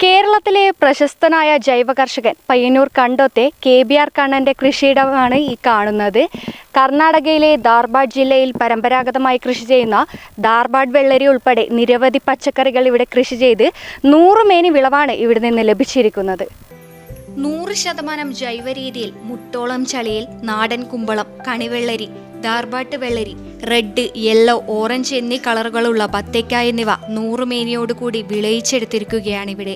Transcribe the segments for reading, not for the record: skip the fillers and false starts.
കേരളത്തിലെ പ്രശസ്തനായ ജൈവ കർഷകൻ പയ്യന്നൂർ കണ്ടോത്തെ KBR കണ്ണന്റെ കൃഷിയിടമാണ് ഈ കാണുന്നത്. കർണാടകയിലെ ധാർവാഡ് ജില്ലയിൽ പരമ്പരാഗതമായി കൃഷി ചെയ്യുന്ന ധാർവാഡ് വെള്ളരി ഉൾപ്പെടെ നിരവധി പച്ചക്കറികൾ ഇവിടെ കൃഷി ചെയ്ത് 100 മേനി വിളവാണ് ഇവിടെ നിന്ന് ലഭിച്ചിരിക്കുന്നത്. 100% ജൈവ രീതിയിൽ മുട്ടോളം ചളിയിൽ നാടൻ കുമ്പളം, കണിവെള്ളരി, ധാർവാട്ട് വെള്ളരി, റെഡ്, യെല്ലോ, ഓറഞ്ച് എന്നീ കളറുകളുള്ള ബത്തേക്ക എന്നിവ 100 മേനിയോടുകൂടി വിളയിച്ചെടുത്തിരിക്കുകയാണിവിടെ.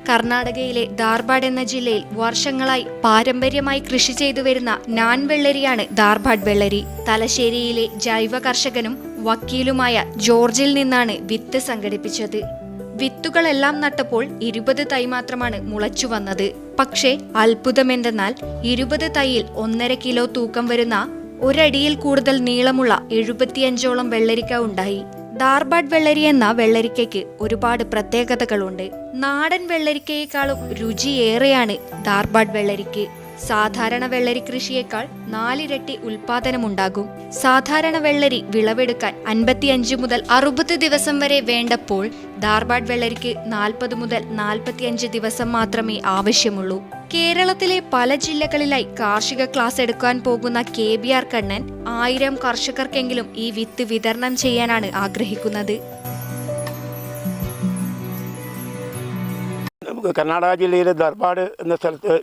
കർണാടകയിലെ ധാർവാഡ് എന്ന ജില്ലയിൽ വർഷങ്ങളായി പാരമ്പര്യമായി കൃഷി ചെയ്തു വരുന്ന നാൻ വെള്ളരിയാണ് ധാർവാഡ് വെള്ളരി. തലശ്ശേരിയിലെ ജൈവ കർഷകനും വക്കീലുമായ ജോർജിൽ നിന്നാണ് വിത്ത് സംഘടിപ്പിച്ചത്. വിത്തുകളെല്ലാം നട്ടപ്പോൾ 20 തൈ മാത്രമാണ് മുളച്ചു വന്നത്. പക്ഷേ അത്ഭുതമെന്തെന്നാൽ 20 തൈയിൽ 1.5 കിലോ തൂക്കം വരുന്ന ഒരടിയിൽ കൂടുതൽ നീളമുള്ള 75ഓളം വെള്ളരിക്ക ഉണ്ടായി. ധാർവാഡ് വെള്ളരി എന്ന വെള്ളരിക്കയ്ക്ക് ഒരുപാട് പ്രത്യേകതകളുണ്ട്. നാടൻ വെള്ളരിക്കയേക്കാളും രുചിയേറെയാണ് ധാർവാഡ് വെള്ളരിക്ക്. സാധാരണ വെള്ളരി കൃഷിയേക്കാൾ 4 ഇരട്ടി ഉൽപാദനമുണ്ടാകും. സാധാരണ വെള്ളരി വിളവെടുക്കാൻ 55 മുതൽ 60 ദിവസം വരെ വേണ്ടപ്പോൾ ധാർവാഡ് വെള്ളരിക്ക് 40 മുതൽ 45 ദിവസം മാത്രമേ ആവശ്യമുള്ളൂ. കേരളത്തിലെ പല ജില്ലകളിലായി കാർഷിക ക്ലാസ് എടുക്കാൻ പോകുന്ന KBR കണ്ണൻ 1000 കർഷകർക്കെങ്കിലും ഈ വിത്ത് വിതരണം ചെയ്യാനാണ് ആഗ്രഹിക്കുന്നത്. കർണാടക ജില്ലയിലെ ധാർവാഡ് എന്ന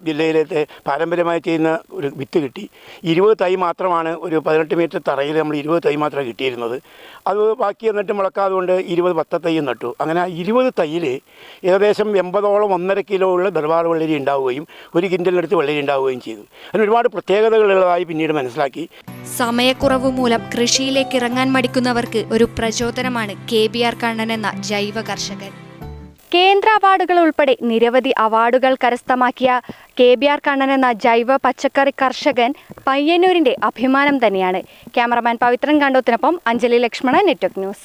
ജില്ലയിലെ പാരമ്പര്യമായി ചെയ്യുന്ന ഒരു വിത്ത് കിട്ടി. 20 തൈ മാത്രമാണ്, ഒരു 18 മീറ്റർ തറയിൽ നമ്മൾ 20 തൈ മാത്രമേ കിട്ടിയിരുന്നത്. അത് ബാക്കി എന്നിട്ട് മുളക്കാതുകൊണ്ട് 10 തൈ നട്ടു. അങ്ങനെ 20 തൈയിൽ ഏകദേശം 80ഓളം 1.5 കിലോ ഉള്ള ധാർവാഡ് വെള്ളരി ഉണ്ടാവുകയും 1 കിൻഡലിനടുത്ത് വെള്ളരി ഉണ്ടാവുകയും ചെയ്തു. അതിന് ഒരുപാട് പ്രത്യേകതകളുള്ളതായി പിന്നീട് മനസ്സിലാക്കി. സമയക്കുറവ് മൂലം കൃഷിയിലേക്ക് ഇറങ്ങാൻ മടിക്കുന്നവർക്ക് ഒരു പ്രചോദനമാണ് KBR കണ്ണൻ എന്ന ജൈവ കർഷകൻ. കേന്ദ്ര അവാർഡുകൾ ഉൾപ്പെടെ നിരവധി അവാർഡുകൾ കരസ്ഥമാക്കിയ KBR കണ്ണൻ എന്ന ജൈവ പച്ചക്കറി കർഷകൻ പയ്യന്നൂരിന്റെ അഭിമാനം തന്നെയാണ്. ക്യാമറമാൻ പവിത്രൻ കണ്ടോത്തിനൊപ്പം അഞ്ജലി ലക്ഷ്മണൻ, നെറ്റ്വർക്ക് ന്യൂസ്.